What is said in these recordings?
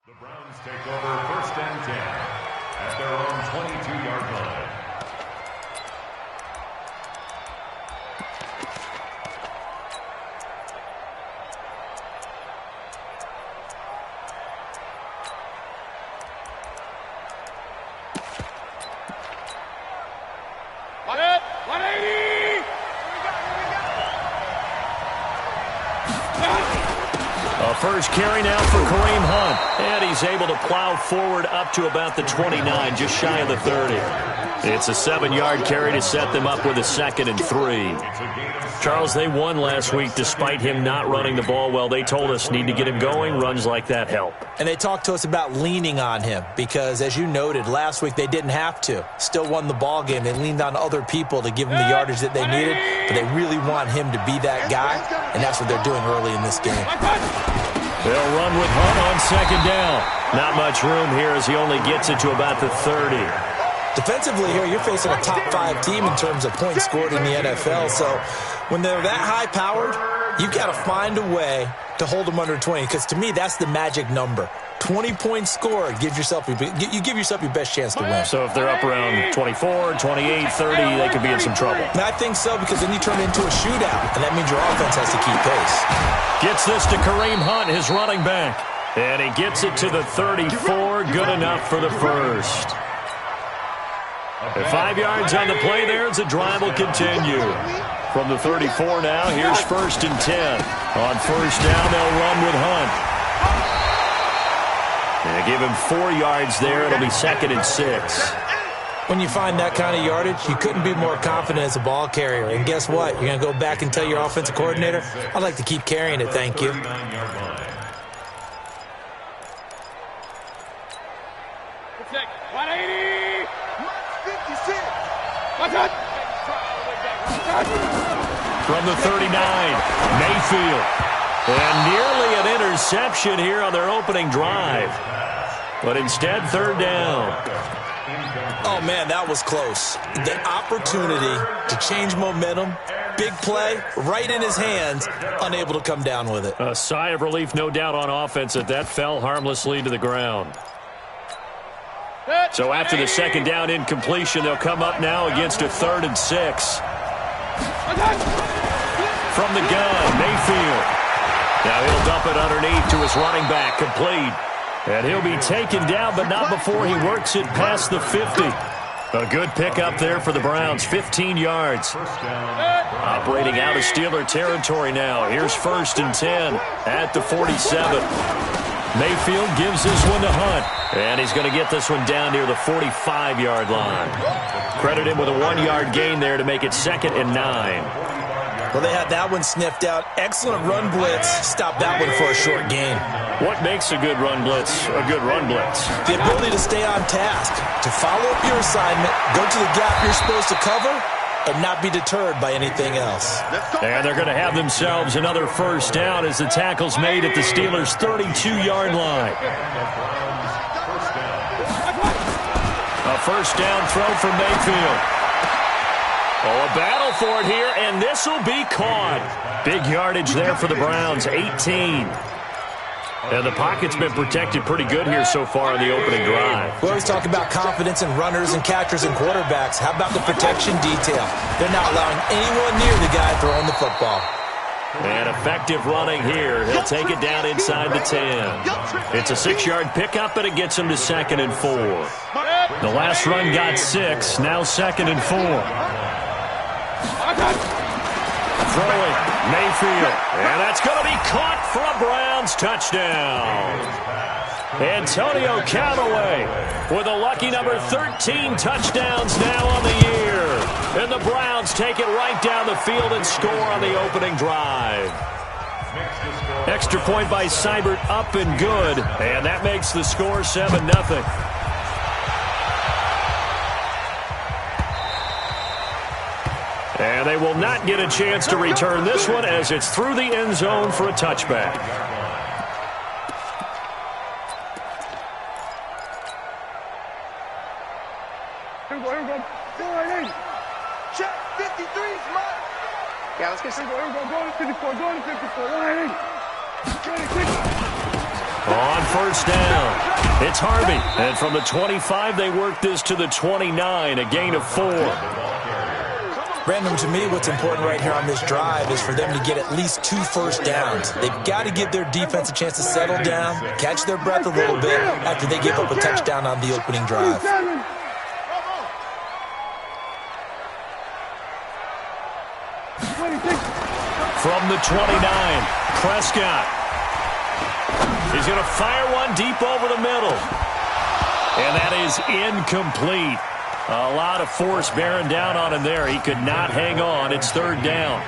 The Browns take over 1st and 10 at their own 22-yard line. First carry now for Kareem Hunt. And he's able to plow forward up to about the 29, just shy of the 30. It's a 7-yard carry to set them up with a 2nd and 3. Charles, they won last week despite him not running the ball well. They told us need to get him going. Runs like that help. And they talked to us about leaning on him because, as you noted, last week they didn't have to. Still won the ball game. They leaned on other people to give them the yardage that they needed, but they really want him to be that guy, and that's what they're doing early in this game. They'll run with Hunt on 2nd down. Not much room here as he only gets it to about the 30. Defensively here, you're facing a top 5 team in terms of points scored in the NFL. So when they're that high-powered, you've got to find a way to hold them under 20. Because to me, that's the magic number. 20-point score, you give yourself your best chance to win. So if they're up around 24, 28, 30, they could be in some trouble. And I think so, because then you turn it into a shootout, and that means your offense has to keep pace. Gets this to Kareem Hunt, his running back. And he gets it to the 34, good enough for the first. 5 yards on the play there as the drive will continue. From the 34 now, here's 1st and 10. On 1st down, they'll run with Hunt. They give him 4 yards there. It'll be 2nd and 6. When you find that kind of yardage, you couldn't be more confident as a ball carrier. And guess what? You're going to go back and tell your offensive coordinator, I'd like to keep carrying it, thank you. From the 39, Mayfield. And nearly an interception here on their opening drive. But instead, 3rd down. Oh, man, that was close. The opportunity to change momentum, big play, right in his hands, unable to come down with it. A sigh of relief, no doubt, on offense that fell harmlessly to the ground. So after the 2nd down incompletion, they'll come up now against a 3rd and 6. From the gun, Mayfield. Now he'll dump it underneath to his running back, complete. And he'll be taken down, but not before he works it past the 50. A good pickup there for the Browns, 15 yards. Operating out of Steeler territory now. Here's 1st and 10 at the 47. Mayfield gives this one to Hunt. And he's going to get this one down near the 45-yard line. Credit him with a 1-yard gain there to make it 2nd and 9. Well, they had that one sniffed out. Excellent run blitz. Stop that one for a short gain. What makes a good run blitz a good run blitz? The ability to stay on task, to follow up your assignment, go to the gap you're supposed to cover, and not be deterred by anything else. And they're going to have themselves another 1st down as the tackle's made at the Steelers' 32-yard line. A 1st down throw from Mayfield. Oh, a battle for it here, and this will be caught. Big yardage there for the Browns, 18. And the pocket's been protected pretty good here so far in the opening drive. We always talk about confidence in runners and catchers and quarterbacks. How about the protection detail? They're not allowing anyone near the guy throwing the football. And effective running here. He'll take it down inside the 10. It's a 6-yard pickup, but it gets him to 2nd and 4. The last run got 6, now 2nd and 4. Throwing, Mayfield, and that's going to be caught for a Browns touchdown. Antonio Callaway with a lucky number 13 touchdowns now on the year. And the Browns take it right down the field and score on the opening drive. Extra point by Seibert, up and good, and that makes the score 7-0. And they will not get a chance to return this one as it's through the end zone for a touchback. Here we go. Go right in. Check. 53 is mine. Yeah, let's get some. Here we go. Go to 54. Go to 54. Go right in. Get it quick. On first down, it's Harvey. And from the 25, they work this to the 29, a gain of 4. Brandon, to me, what's important right here on this drive is for them to get at least 2 first downs. They've got to give their defense a chance to settle down, catch their breath a little bit after they give up a touchdown on the opening drive. From the 29, Prescott. He's going to fire one deep over the middle. And that is incomplete. A lot of force bearing down on him there. He could not hang on. It's third down.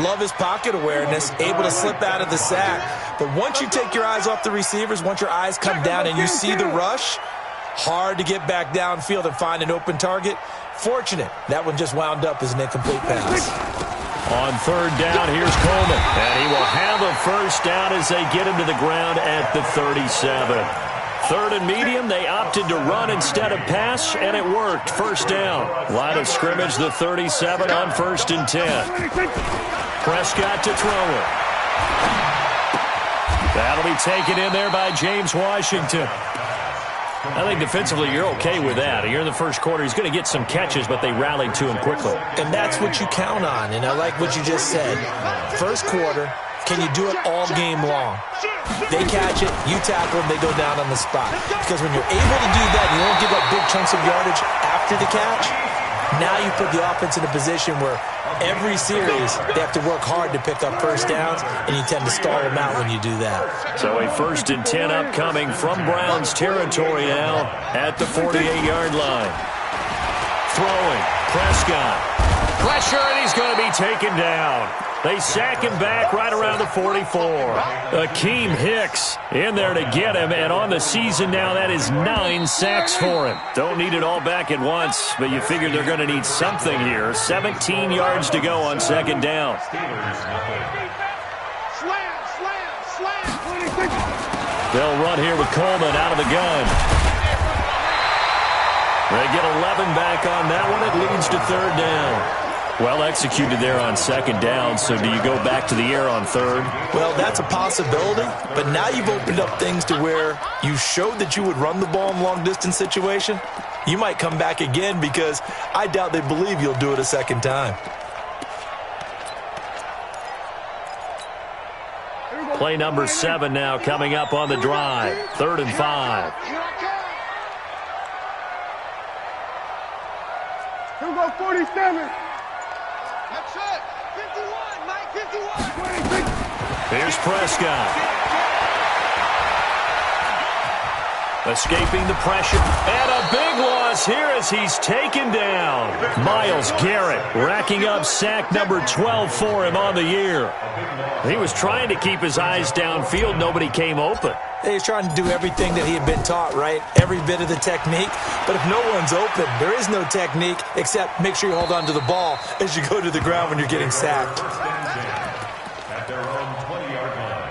Love his pocket awareness, able to slip out of the sack. But once you take your eyes off the receivers, once your eyes come down and you see the rush, hard to get back downfield and find an open target. Fortunate, that one just wound up as an incomplete pass. On third down, here's Coleman. And he will have a first down as they get him to the ground at the 37. Third and medium, they opted to run instead of pass, and it worked. First down. Line of scrimmage, the 37 on 1st and 10. Prescott to throw it. That'll be taken in there by James Washington. I think defensively you're okay with that. Here in the first quarter, he's going to get some catches, but they rallied to him quickly. And that's what you count on, and I like what you just said. First quarter, can you do it all game long? They catch it, you tackle them, they go down on the spot. Because when you're able to do that, you don't give up big chunks of yardage after the catch, now you put the offense in a position where every series they have to work hard to pick up first downs, and you tend to stall them out when you do that. So a 1st and 10 upcoming from Browns territory now at the 48-yard line. Throwing, Prescott. Pressure, and he's going to be taken down. They sack him back right around the 44. Akeem Hicks in there to get him, and on the season now, that is 9 sacks for him. Don't need it all back at once, but you figure they're going to need something here. 17 yards to go on 2nd down. They'll run here with Coleman out of the gun. They get 11 back on that one. It leads to 3rd down. Well executed there on 2nd down, so do you go back to the air on 3rd? Well, that's a possibility, but now you've opened up things to where you showed that you would run the ball in long-distance situation. You might come back again because I doubt they believe you'll do it a 2nd time. Play number 7 now coming up on the drive. 3rd and 5. Here we go, 47. That's it. 51, Mike, 51. Here's Prescott. Escaping the pressure. And a big loss here as he's taken down. Myles Garrett racking up sack number 12 for him on the year. He was trying to keep his eyes downfield. Nobody came open. He's trying to do everything that he had been taught, right? Every bit of the technique. But if no one's open, there is no technique except make sure you hold on to the ball as you go to the ground when you're getting sacked. At their own 20-yard line.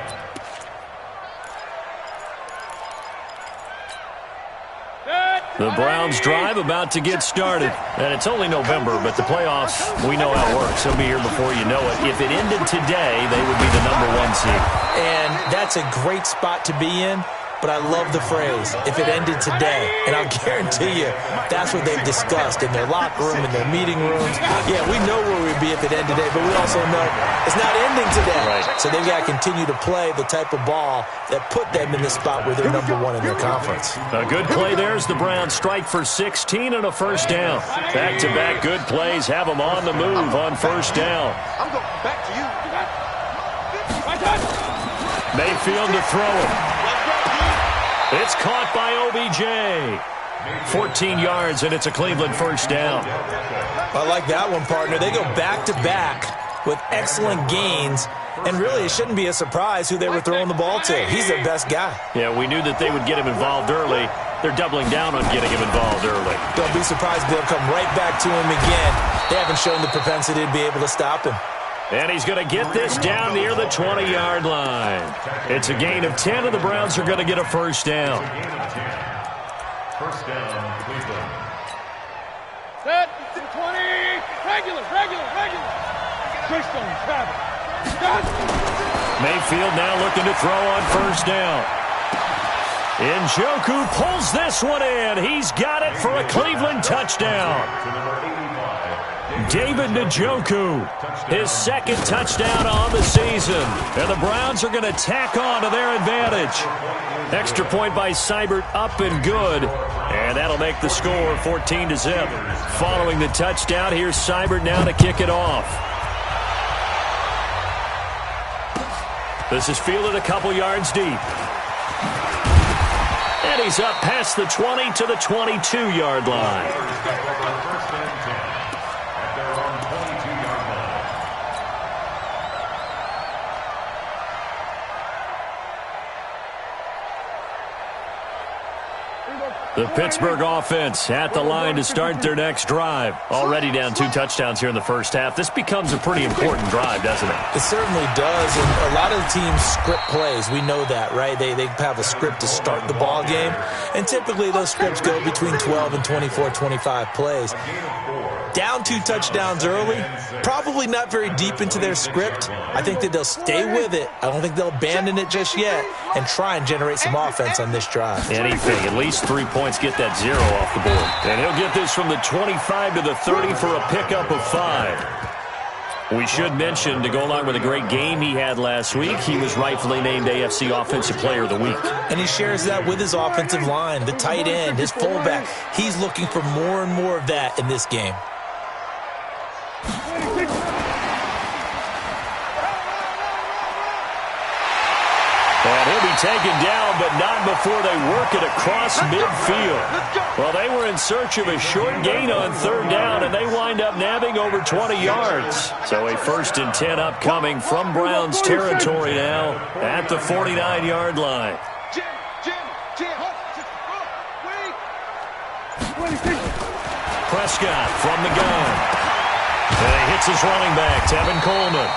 The Browns drive about to get started. And it's only November, but the playoffs, we know how it works. They'll be here before you know it. If it ended today, they would be the #1 seed. And that's a great spot to be in. But I love the phrase, if it ended today. And I'll guarantee you, that's what they've discussed in their locker room, in their meeting rooms. Yeah, we know where we'd be if it ended today, but we also know it's not ending today. Right. So they've got to continue to play the type of ball that put them in the spot where they're #1 in their conference. A good play there as the Browns strike for 16 and a first down. Back-to-back good plays have them on the move on first down. I'm going back to you. Mayfield to throw it. It's caught by OBJ. 14 yards, and it's a Cleveland first down. I like that one, partner. They go back-to-back with excellent gains, and really it shouldn't be a surprise who they were throwing the ball to. He's their best guy. Yeah, we knew that they would get him involved early. They're doubling down on getting him involved early. Don't be surprised if they'll come right back to him again. They haven't shown the propensity to be able to stop him. And he's going to get this down near the 20-yard line. It's a gain of 10, and the Browns are going to get a first down. First down, Cleveland. Set, 20, regular. Twist on travel. Mayfield now looking to throw on first down. Njoku pulls this one in. He's got it for a Cleveland touchdown. David Njoku, his second touchdown on the season. And the Browns are going to tack on to their advantage. Extra point by Seibert, up and good. And that'll make the score 14-zip. Following the touchdown, here's Seibert now to kick it off. This is fielded a couple yards deep. And he's up past the 20 to the 22-yard line. The Pittsburgh offense at the line to start their next drive. Already down 2 touchdowns here in the first half. This becomes a pretty important drive, doesn't it? It certainly does, and a lot of the teams script plays. We know that, right? They have a script to start the ball game, and typically those scripts go between 12 and 24, 25 plays. Down 2 touchdowns early, probably not very deep into their script. I think that they'll stay with it. I don't think they'll abandon it just yet and try and generate some offense on this drive. Anything, at least 3 points, get that 0 off the board. And he'll get this from the 25 to the 30 for a pickup of 5. We should mention, to go along with a great game he had last week, he was rightfully named AFC Offensive Player of the Week. And he shares that with his offensive line, the tight end, his fullback. He's looking for more and more of that in this game. And he'll be taken down, but not before they work it across midfield. Well, they were in search of a short gain on third down, and they wind up nabbing over 20 yards. So a 1st and 10 upcoming from Browns territory now at the 49-yard line. Prescott from the gun. And he hits his running back, Tevin Coleman.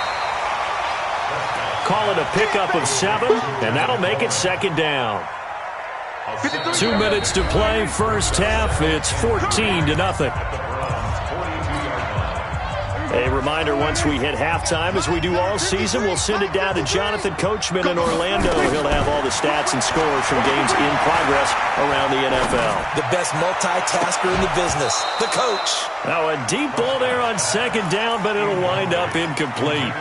Call it a pickup of 7, and that'll make it 2nd down. 2 minutes to play, first half. It's 14-0. A reminder, once we hit halftime, as we do all season, we'll send it down to Jonathan Coachman in Orlando. He'll have all the stats and scores from games in progress around the NFL. The best multitasker in the business, the coach. Now a deep ball there on 2nd down, but it'll wind up incomplete.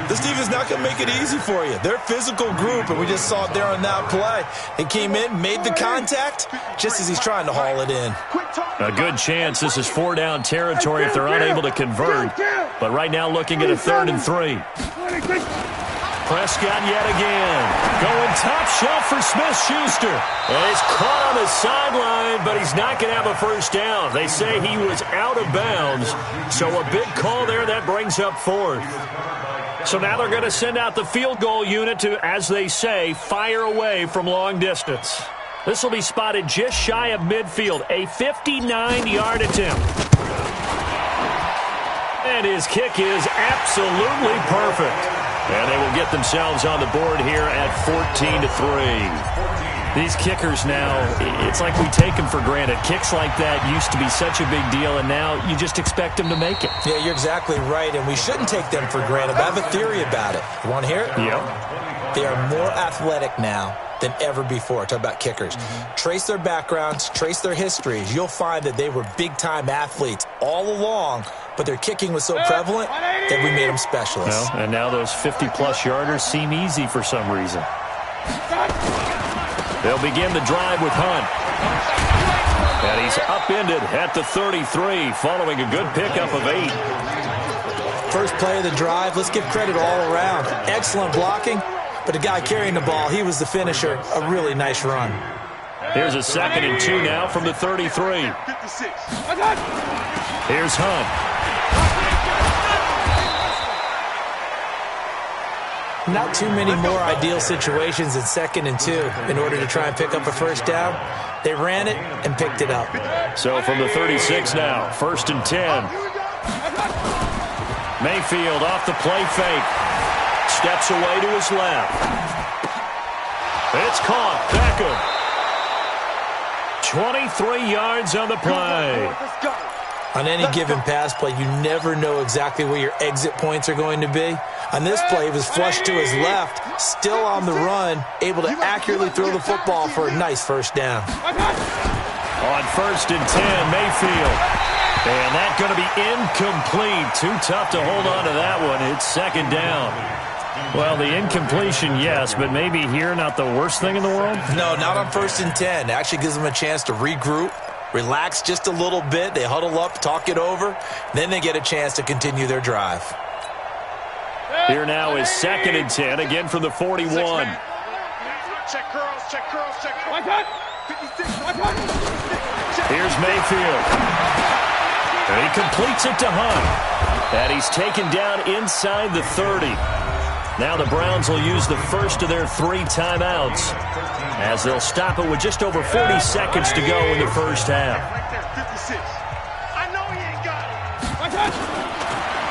This defense not going to make it easy for you. They're a physical group, and we just saw it there on that play. He came in, made the contact, just as he's trying to haul it in. A good chance this is 4-down territory if they're unable to convert. But right now looking at a 3rd and 3. Prescott yet again. Going top shelf for Smith-Schuster. And he's caught on the sideline, but he's not going to have a first down. They say he was out of bounds. So a big call there that brings up 4th. So now they're going to send out the field goal unit to, as they say, fire away from long distance. This will be spotted just shy of midfield. A 59-yard attempt. And his kick is absolutely perfect. And they will get themselves on the board here at 14-3. These kickers now, it's like we take them for granted. Kicks like that used to be such a big deal, and now you just expect them to make it. Yeah, you're exactly right, and we shouldn't take them for granted. But I have a theory about it. You want to hear it? Yep. They are more athletic now than ever before. Talk about kickers. Trace their backgrounds, trace their histories. You'll find that they were big-time athletes all along, but their kicking was so prevalent that we made them specialists. Well, and now those 50-plus yarders seem easy for some reason. They'll begin the drive with Hunt. And he's upended at the 33, following a good pickup of 8. First play of the drive, let's give credit all around. Excellent blocking, but the guy carrying the ball, he was the finisher. A really nice run. Here's a 2nd and 2 now from the 33. Here's Hunt. Not too many more ideal situations in 2nd and 2 in order to try and pick up a first down. They ran it and picked it up. So from the 36 now, 1st and 10. Mayfield off the play fake. Steps away to his left. It's caught. Beckham. 23 yards on the play. On any given pass play, you never know exactly where your exit points are going to be. On this play, he was flushed to his left, still on the run, able to accurately throw the football for a nice first down. On 1st and 10, Mayfield. And that's going to be incomplete. Too tough to hold on to that one. It's 2nd down. Well, the incompletion, yes, but maybe here not the worst thing in the world? No, not on 1st and 10. It actually gives them a chance to regroup, relax just a little bit. They huddle up, talk it over. Then they get a chance to continue their drive. Here now is 2nd and 10, again from the 41. Check curls, check curls, check curls. 56, Here's Mayfield. And he completes it to Hunt. And he's taken down inside the 30. Now the Browns will use the first of their 3 timeouts as they'll stop it with just over 40 seconds to go in the first half. Right there, 56. I know he ain't got it.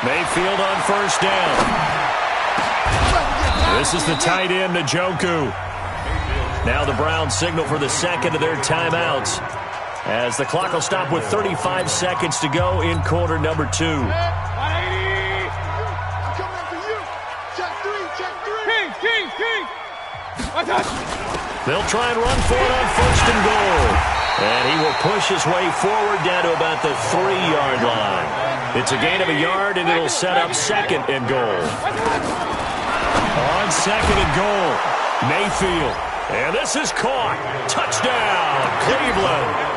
Mayfield on 1st down. This is the tight end, Njoku. Now the Browns signal for the second of their timeouts as the clock will stop with 35 seconds to go in quarter number 2. I'm coming for you. Check 3, check 3. King. They'll try and run for it on 1st and goal. And he will push his way forward down to about the 3-yard line. It's a gain of a yard, and it'll set up 2nd and goal. On 2nd and goal, Mayfield. And this is caught. Touchdown, Cleveland.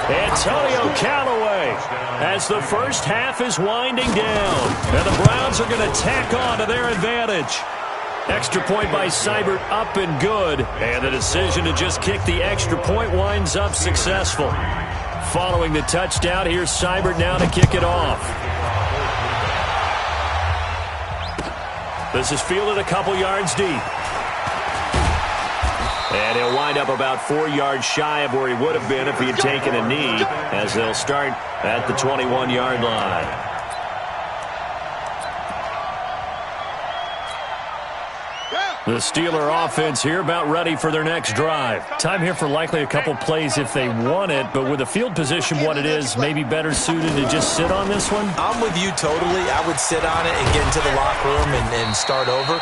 Antonio Callaway as the first half is winding down. And the Browns are going to tack on to their advantage. Extra point by Seibert up and good. And the decision to just kick the extra point winds up successful. Following the touchdown, here's Seibert now to kick it off. This is fielded a couple yards deep. And he'll wind up about 4 yards shy of where he would have been if he had taken a knee, as they'll start at the 21-yard line. The Steeler offense here about ready for their next drive. Time here for likely a couple plays if they want it, but with the field position what it is, maybe better suited to just sit on this one? I'm with you totally. I would sit on it and get into the locker room and start over.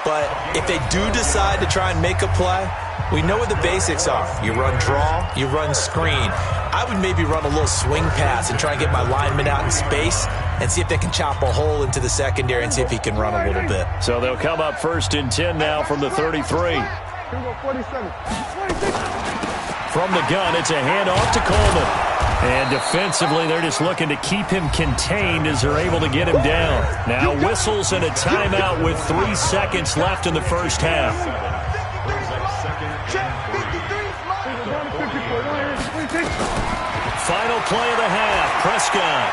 But if they do decide to try and make a play, we know what the basics are. You run draw, you run screen. I would maybe run a little swing pass and try and get my lineman out in space and see if they can chop a hole into the secondary and see if he can run a little bit. So they'll come up 1st and 10 now from the 33. From the gun, it's a handoff to Coleman. And defensively, they're just looking to keep him contained as they're able to get him down. Now whistles and a timeout with 3 seconds left in the first half. Final play of the half. Prescott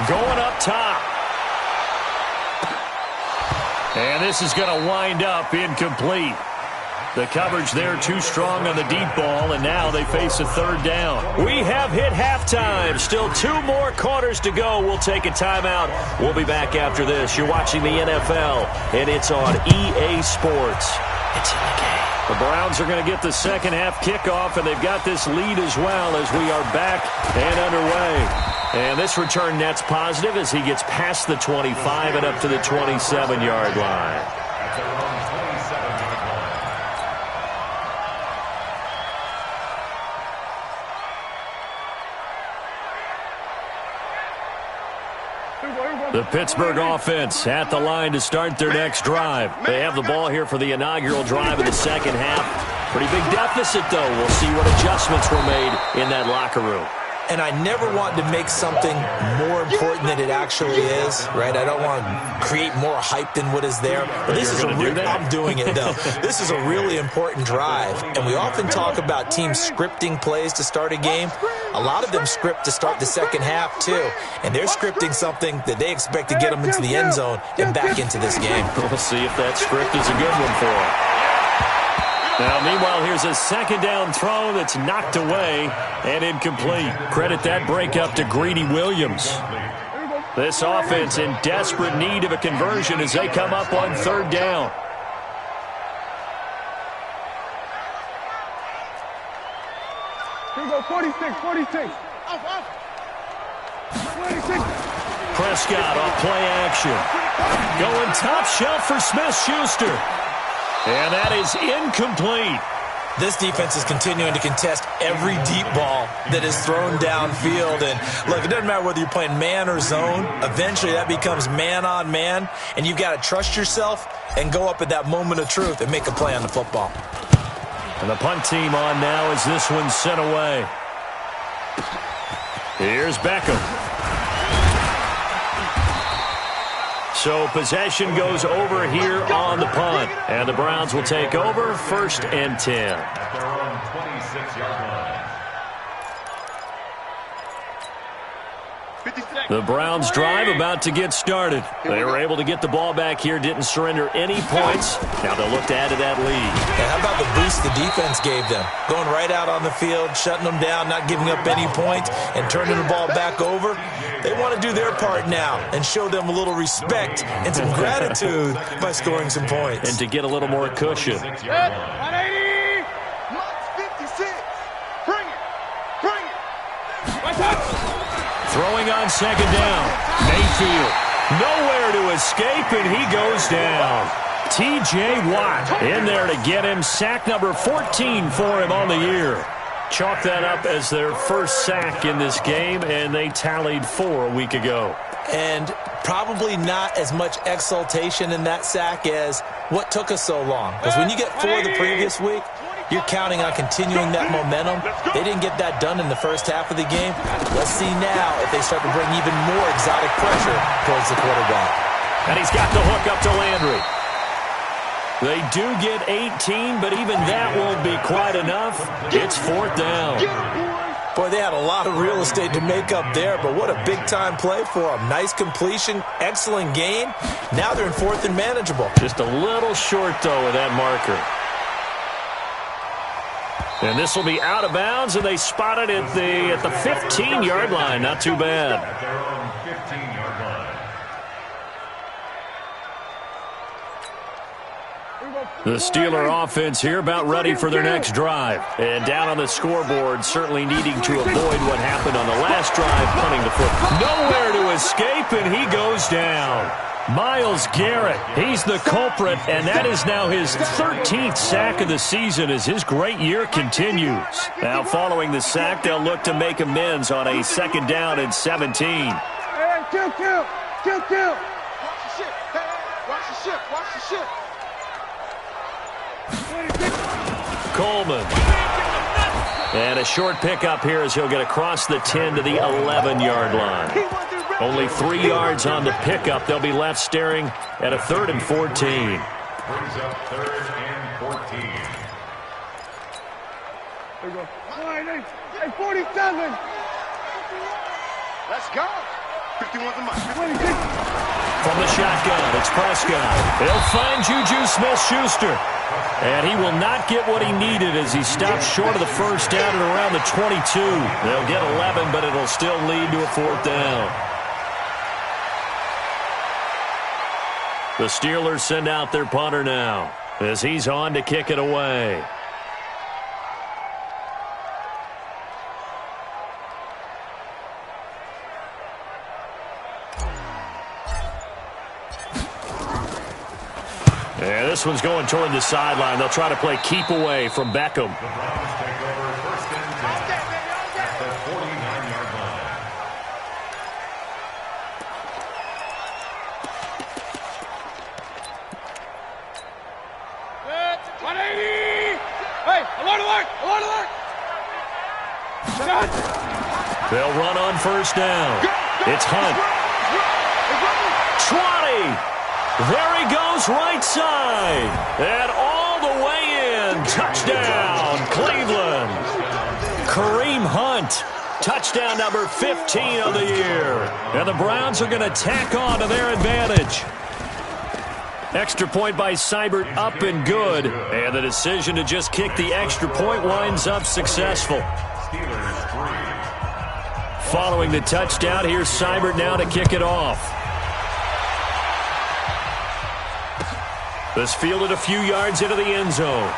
going up top. And this is going to wind up incomplete. The coverage there too strong on the deep ball, and now they face a 3rd down. We have hit halftime. Still 2 more quarters to go. We'll take a timeout. We'll be back after this. You're watching the NFL, and it's on EA Sports. It's in the game. The Browns are going to get the second half kickoff, and they've got this lead as well as we are back and underway. And this return net's positive as he gets past the 25 and up to the 27-yard line. The Pittsburgh offense at the line to start their next drive. They have the ball here for the inaugural drive of the second half. Pretty big deficit, though. We'll see what adjustments were made in that locker room. And I never want to make something more important than it actually is, right? I don't want to create more hype than what is there. But this is I'm doing it, though. This is a really important drive. And we often talk about teams scripting plays to start a game. A lot of them script to start the second half, too. And they're scripting something that they expect to get them into the end zone and back into this game. We'll see if that script is a good one for them. Now, meanwhile, here's a second down throw that's knocked away and incomplete. Credit that breakup to Greedy Williams. This offense in desperate need of a conversion as they come up on 3rd down. Here we go, 46. Prescott off play action. Going top shelf for Smith-Schuster. And that is incomplete. This defense is continuing to contest every deep ball that is thrown downfield. And look, it doesn't matter whether you're playing man or zone. Eventually that becomes man on man. And you've got to trust yourself and go up at that moment of truth and make a play on the football. And the punt team on now as this one's sent away. Here's Beckham. So possession goes over here on the punt. And the Browns will take over 1st and 10. At their own 26-yard line. The Browns drive about to get started. They were able to get the ball back here, didn't surrender any points. Now they'll look to add to that lead. And how about the boost the defense gave them? Going right out on the field, shutting them down, not giving up any points, and turning the ball back over. They want to do their part now and show them a little respect and some gratitude by scoring some points. And to get a little more cushion. 180! Mark 56! Bring it! Bring it! Throwing on 2nd down. Mayfield. Nowhere to escape, and he goes down. T.J. Watt in there to get him. Sack number 14 for him on the year. Chalk that up as their first sack in this game, and they tallied 4 a week ago. And probably not as much exultation in that sack as what took us so long. Because when you get 4 the previous week, you're counting on continuing that momentum. They didn't get that done in the first half of the game. Let's see now if they start to bring even more exotic pressure towards the quarterback. And he's got the hook up to Landry. They do get 18, but even that won't be quite enough. It's 4th down. Boy, they had a lot of real estate to make up there, but what a big-time play for them. Nice completion, excellent gain. Now they're in 4th and manageable. Just a little short, though, of that marker. And this will be out of bounds, and they spot it at the 15-yard line. Not too bad. At their own 15-yard line. The Steeler offense here about ready for their next drive. And down on the scoreboard, certainly needing to avoid what happened on the last drive, punting the football. Nowhere to escape, and he goes down. Myles Garrett, he's the culprit, and that is now his 13th sack of the season as his great year continues. Now following the sack, they'll look to make amends on a 2nd down and 17. Hey, kill! Watch the ship! Hey, watch the ship! Watch the ship! Coleman. And a short pickup here as he'll get across the 10 to the 11-yard line. Only 3 yards on the pickup. They'll be left staring at a 3rd and 14. Brings up 3rd and 14. There we go. Hey, 47! Let's go! 51's the mark. 26. From the shotgun, it's Prescott. He'll find Juju Smith-Schuster. And he will not get what he needed as he stops short of the 1st down at around the 22. They'll get 11, but it'll still lead to a 4th down. The Steelers send out their punter now as he's on to kick it away. And this one's going toward the sideline. They'll try to play keep away from Beckham. The Browns take over 1st and 10 at the 49-yard line. Hey, alert! They'll run on 1st down. It's Hunt. 20. There he goes right side. And all the way in. Touchdown, Cleveland. Kareem Hunt. Touchdown number 15 of the year. And the Browns are going to tack on to their advantage. Extra point by Seibert up and good. And the decision to just kick the extra point winds up successful. Following the touchdown, here's Seibert now to kick it off. This fielded a few yards into the end zone.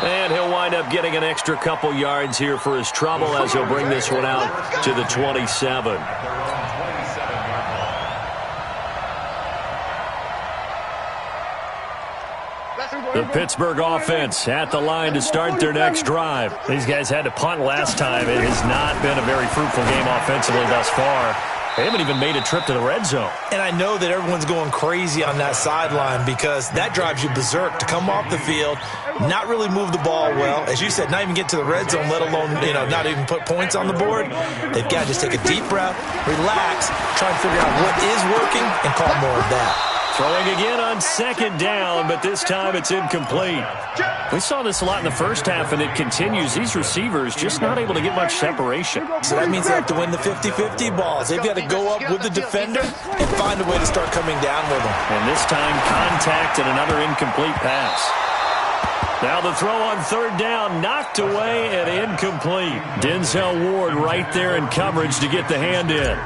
And he'll wind up getting an extra couple yards here for his trouble as he'll bring this one out to the 27. The Pittsburgh offense at the line to start their next drive. These guys had to punt last time. It has not been a very fruitful game offensively thus far. They haven't even made a trip to the red zone. And I know that everyone's going crazy on that sideline because that drives you berserk to come off the field, not really move the ball well. As you said, not even get to the red zone, let alone, not even put points on the board. They've got to just take a deep breath, relax, try and figure out what is working, and call more of that. Throwing again on second down, but this time it's incomplete. We saw this a lot in the first half, and it continues. These receivers just not able to get much separation. So that means they have to win the 50-50 balls. They've got to go up with the defender and find a way to start coming down with them. And this time, contact and another incomplete pass. Now the throw on third down, knocked away and incomplete. Denzel Ward right there in coverage to get the hand in.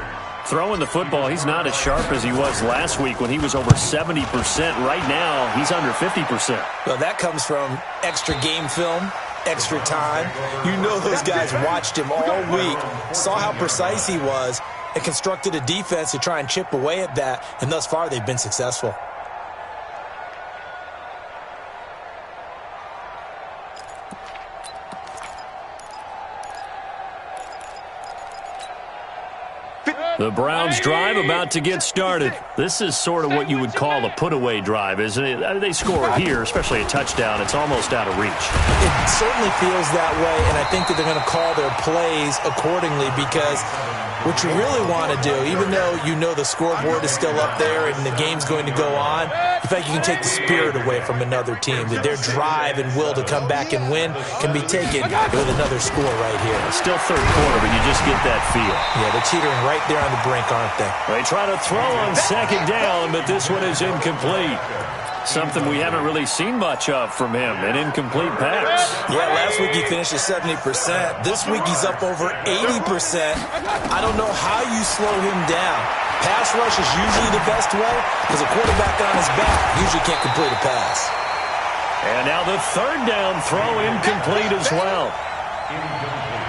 Throwing the football, he's not as sharp as he was last week when he was over 70%. Right now, he's under 50%. Well, that comes from extra game film, extra time. You know those guys watched him all week, saw how precise he was, and constructed a defense to try and chip away at that, and thus far they've been successful. The Browns drive about to get started. This is sort of what you would call a put-away drive, isn't it? They score here, especially a touchdown. It's almost out of reach. It certainly feels that way, and I think that they're going to call their plays accordingly because what you really want to do, even though you know the scoreboard is still up there and the game's going to go on, you think you can take the spirit away from another team, that their drive and will to come back and win can be taken with another score right here. Still third quarter, but you just get that feel. Yeah, they're teetering right there on the brink, aren't they? They try to throw on second down, but this one is incomplete. Something we haven't really seen much of from him, an incomplete pass. Yeah, last week he finished at 70%. This week he's up over 80%. I don't know how you slow him down. Pass rush is usually the best way because a quarterback on his back usually can't complete a pass. And now the third down throw incomplete as well.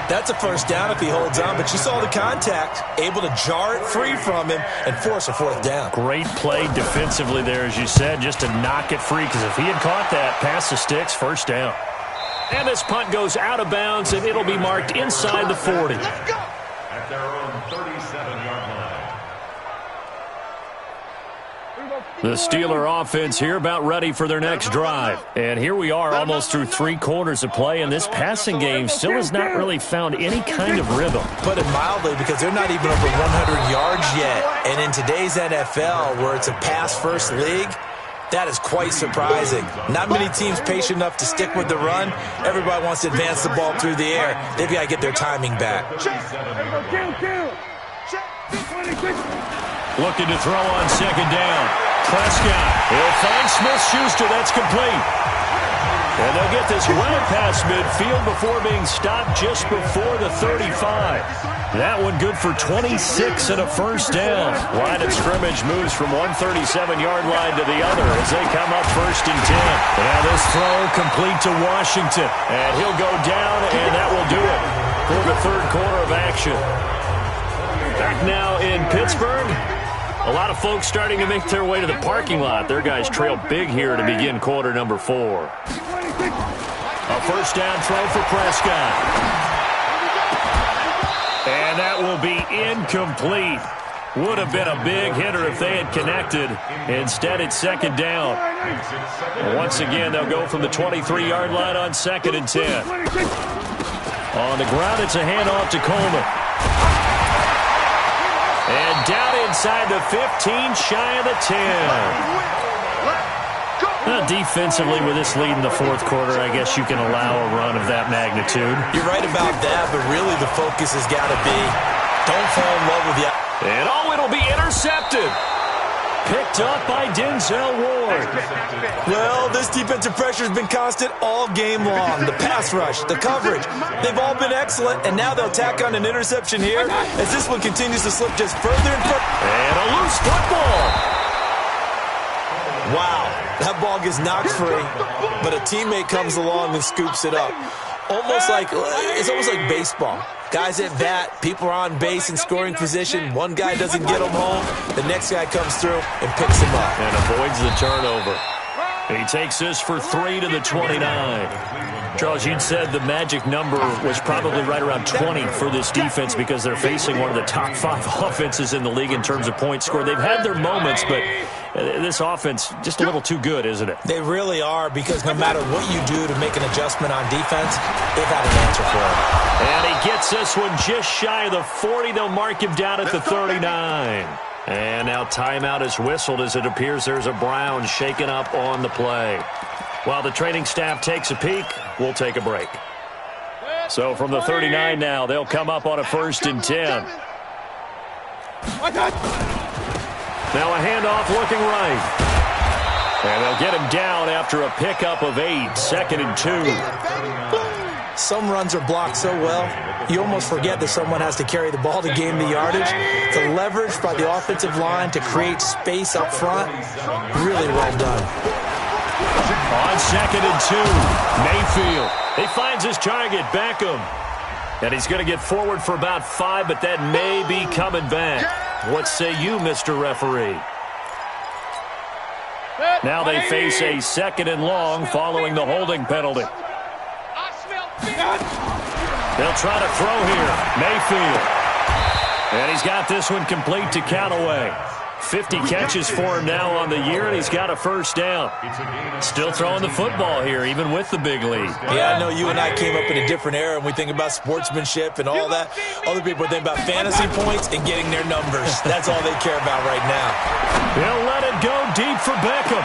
That's a first down if he holds on, but you saw the contact, able to jar it free from him and force a fourth down. Great play defensively there, as you said, just to knock it free, because if he had caught that, pass the sticks, first down. And this punt goes out of bounds, and it'll be marked inside the 40. At their own 37-yard line. The Steeler offense here about ready for their next drive. And here we are almost through 3 quarters of play, and this passing game still has not really found any kind of rhythm. Put it mildly, because they're not even over 100 yards yet. And in today's NFL, where it's a pass-first league, that is quite surprising. Not many teams patient enough to stick with the run. Everybody wants to advance the ball through the air. They've got to get their timing back. Looking to throw on second down. Prescott, he'll find Smith-Schuster. That's complete. And they'll get this well past midfield before being stopped just before the 35. That one good for 26 and a first down. Line of scrimmage moves from one 37-yard line to the other as they come up first and 10. And now this throw complete to Washington. And he'll go down, and that will do it for the third quarter of action. Back now in Pittsburgh. A lot of folks starting to make their way to the parking lot. Their guys trail big here to begin quarter number 4. A first down throw for Prescott. And that will be incomplete. Would have been a big hitter if they had connected. Instead, it's second down. And once again, they'll go from the 23-yard line on second and 10. On the ground, it's a handoff to Coleman. And down inside the 15, shy of the 10. Defensively, with this lead in the fourth quarter, I guess you can allow a run of that magnitude. You're right about that, but really the focus has got to be don't fall in love with the... And it'll be intercepted. Picked up by Denzel Ward. Well, this defensive pressure has been constant all game long. The pass rush, the coverage, they've all been excellent, and now they'll tack on an interception here as this one continues to slip just further and further. And a loose football. Wow. That ball gets knocked free, but a teammate comes along and scoops it up. It's almost like baseball. Guys at bat, people are on base in scoring position. One guy doesn't get them home. The next guy comes through and picks him up. And avoids the turnover. He takes this for 3 to the 29. Charles, you'd said the magic number was probably right around 20 for this defense because they're facing one of the top 5 offenses in the league in terms of points scored. They've had their moments, but this offense just a little too good, isn't it? They really are, because no matter what you do to make an adjustment on defense, they've got an answer for it. And he gets this one just shy of the 40. They'll mark him down at the 39. And now timeout is whistled as it appears there's a Brown shaken up on the play. While the training staff takes a peek, we'll take a break. So from the 39 now, they'll come up on a 1st and 10. Now a handoff looking right. And they'll get him down after a pickup of 8, 2nd and 2. Some runs are blocked so well, you almost forget that someone has to carry the ball to gain the yardage. The leverage by the offensive line to create space up front, really well done. On 2nd and 2, Mayfield. He finds his target, Beckham. And he's going to get forward for about 5, but that may be coming back. What say you, Mr. Referee? Now they face a 2nd and long following the holding penalty. They'll try to throw here. Mayfield. And he's got this one complete to Callaway. 50 catches for him now on the year, and he's got a 1st down. Still throwing the football here, even with the big lead. Yeah, I know you and I came up in a different era, and we think about sportsmanship and all that. Other people think about fantasy points and getting their numbers. That's all they care about right now. He'll let it go deep for Beckham.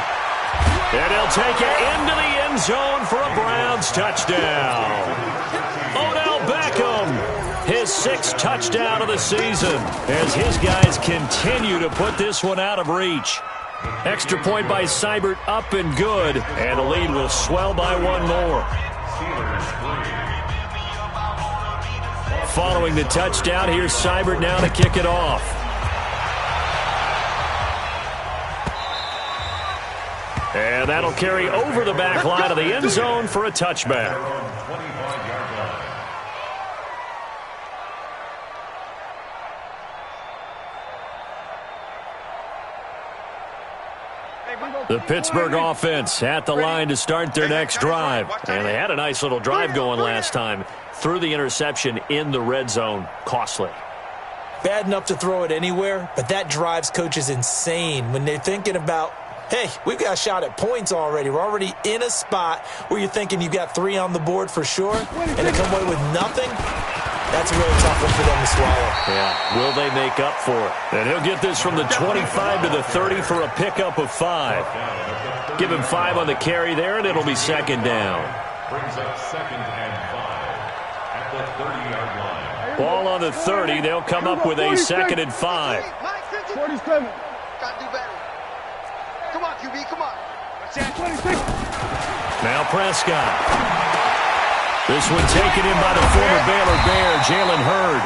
And he'll take it into the end zone for a Browns touchdown. Odell Beckham, his 6th touchdown of the season, as his guys continue to put this one out of reach. Extra point by Seibert, up and good, and the lead will swell by 1 more. Following the touchdown, here's Seibert now to kick it off. And that'll carry over the back line of the end zone for a touchback. The Pittsburgh offense at the line to start their next drive. And they had a nice little drive going last time. Threw the interception in the red zone. Costly. Bad enough to throw it anywhere, but that drives coaches insane when they're thinking about, hey, we've got a shot at points already. We're already in a spot where you're thinking you've got 3 on the board for sure, and to come away with nothing, that's a really tough one for them to swallow. Yeah, will they make up for it? And he'll get this from the 25 to the 30 for a pickup of 5. Give him 5 on the carry there, and it'll be 2nd down. Brings up 2nd and 5 at the 30-yard line. Ball on the 30. They'll come up with a 2nd and 5. 47. Got to do better. Come on, QB, come on. 26. Now Prescott. This one taken in by the former Baylor Bear, Jalen Hurd.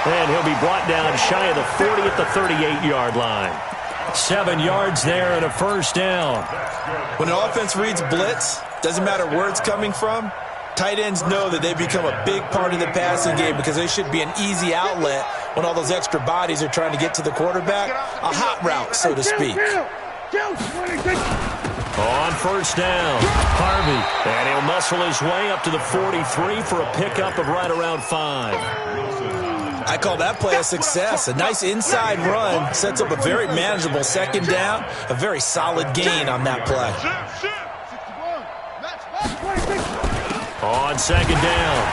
And he'll be brought down shy of the 40 at the 38-yard line. 7 yards there and a 1st down. When an offense reads blitz, doesn't matter where it's coming from, tight ends know that they become a big part of the passing game because they should be an easy outlet when all those extra bodies are trying to get to the quarterback. A hot route, so to speak. On 1st down, Harvey. And he'll muscle his way up to the 43 for a pickup of right around 5. I call that play a success. A nice inside run sets up a very manageable 2nd down. A very solid gain on that play. On 2nd down,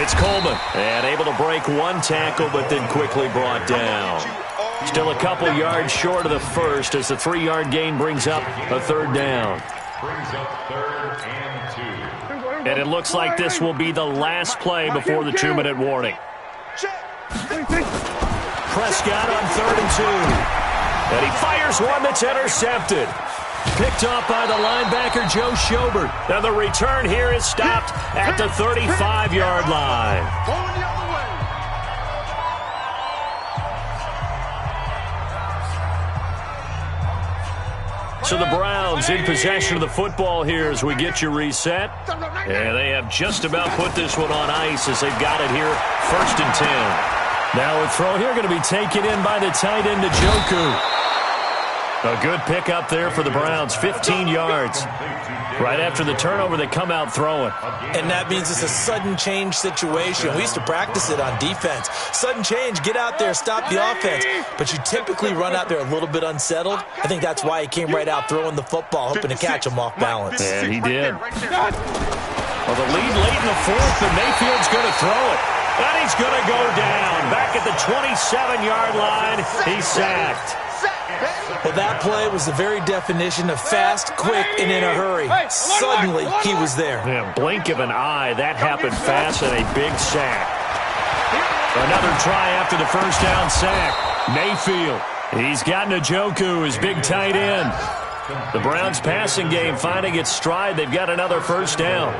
it's Coleman. And able to break 1 tackle, but then quickly brought down. Still a couple yards short of the 1st as the 3-yard gain brings up a 3rd down. Brings up 3rd and 2. And it looks like this will be the last play before the 2-minute warning. Prescott on 3rd and 2. And he fires one that's intercepted. Picked off by the linebacker, Joe Schobert. And the return here is stopped at the 35-yard line. So the Browns in possession of the football here as we get you reset. And they have just about put this one on ice as they've got it here, 1st and 10. Now a throw here going to be taken in by the tight end, Njoku. A good pickup there for the Browns, 15 yards. Right after the turnover, they come out throwing. And that means it's a sudden change situation. We used to practice it on defense. Sudden change, get out there, stop the offense. But you typically run out there a little bit unsettled. I think that's why he came right out throwing the football, hoping to catch him off balance. And he did. Well, the lead late in the 4th, but Mayfield's going to throw it. And he's going to go down. Back at the 27-yard line, he's sacked. Well, that play was the very definition of fast, quick, and in a hurry. Suddenly, he was there. Yeah, blink of an eye, that happened fast and a big sack. Another try after the first down sack. Mayfield, he's got Njoku, his big tight end. The Browns passing game finding its stride. They've got another first down.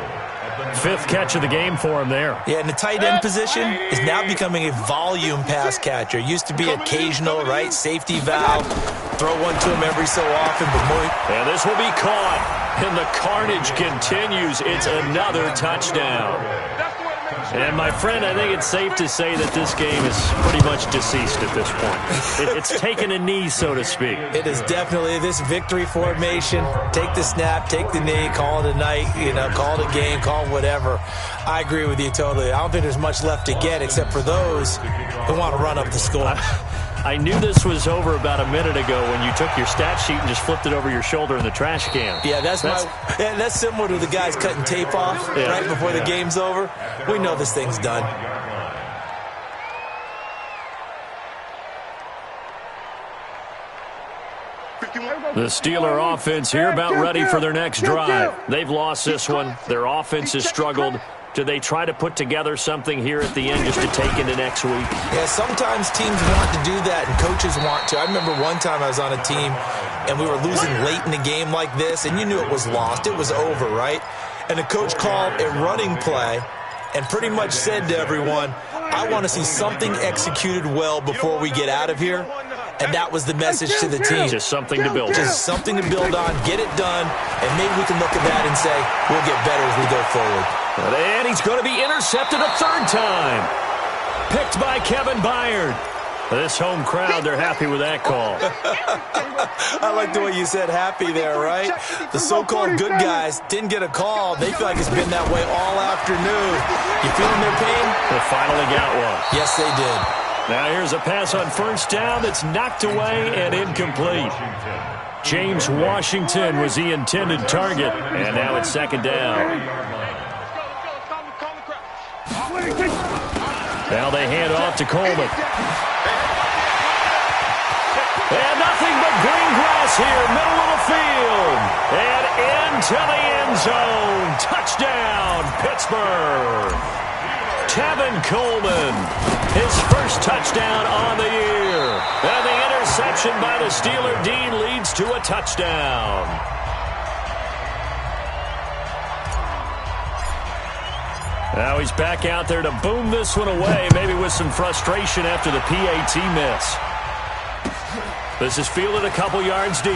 5th catch of the game for him there. Yeah, and the tight end position is now becoming a volume pass catcher. Used to be occasional, right? Safety valve. Throw one to him every so often, but more. And this will be caught. And the carnage continues. It's another touchdown. And, my friend, I think it's safe to say that this game is pretty much deceased at this point. It's taken a knee, so to speak. It is definitely this victory formation. Take the snap, take the knee, call it a night, call it a game, call it whatever. I agree with you totally. I don't think there's much left to get except for those who want to run up the score. I knew this was over about a minute ago when you took your stat sheet and just flipped it over your shoulder in the trash can. Yeah, that's similar to the guys cutting tape off right before the game's over. We know this thing's done. The Steeler offense here about ready for their next drive. They've lost this one. Their offense has struggled. Do they try to put together something here at the end just to take into next week? Yeah, sometimes teams want to do that and coaches want to. I remember one time I was on a team and we were losing late in the game like this, and you knew it was lost. It was over, right? And the coach called a running play and pretty much said to everyone, I want to see something executed well before we get out of here. And that was the message to the team. Just something to build on. Just something to build on, get it done, and maybe we can look at that and say, we'll get better as we go forward. And he's going to be intercepted a 3rd time. Picked by Kevin Byard. This home crowd, they're happy with that call. I like the way you said happy there, right? The so-called good guys didn't get a call. They feel like it's been that way all afternoon. You feeling their pain? They finally got one. Yes, they did. Now here's a pass on 1st down that's knocked away and incomplete. James Washington was the intended target, and now it's 2nd down. Now they hand off to Coleman. And nothing but green grass here, middle of the field. And into the end zone. Touchdown, Pittsburgh. Tevin Coleman, his first touchdown on the year. And the interception by the Steeler D leads to a touchdown. Now he's back out there to boom this one away, maybe with some frustration after the PAT miss. This is fielded a couple yards deep.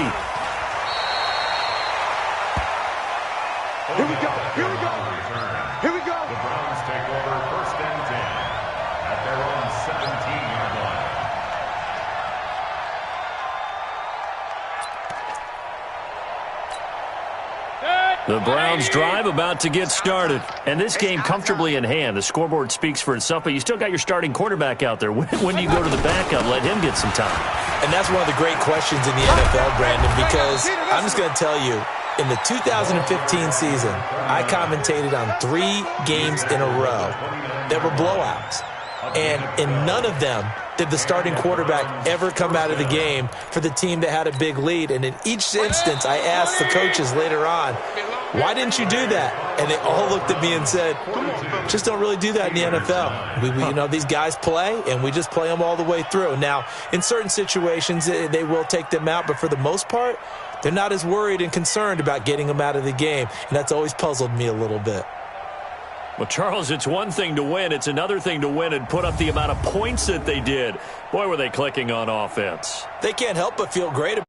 Here we go. Here we go. Here we go. The Browns take over 1st and 10 at their own 17-yard line. The Browns drive about to get started. And this game comfortably in hand. The scoreboard speaks for itself, but you still got your starting quarterback out there. When do you go to the backup? Let him get some time. And that's one of the great questions in the NFL, Brandon, because I'm just going to tell you, in the 2015 season, I commentated on 3 games in a row that were blowouts. And in none of them did the starting quarterback ever come out of the game for the team that had a big lead. And in each instance, I asked the coaches later on, why didn't you do that? And they all looked at me and said, just don't really do that in the NFL. These guys play, and we just play them all the way through. Now, in certain situations, they will take them out, but for the most part, they're not as worried and concerned about getting them out of the game. And that's always puzzled me a little bit. Well, Charles, it's one thing to win. It's another thing to win and put up the amount of points that they did. Boy, were they clicking on offense. They can't help but feel great about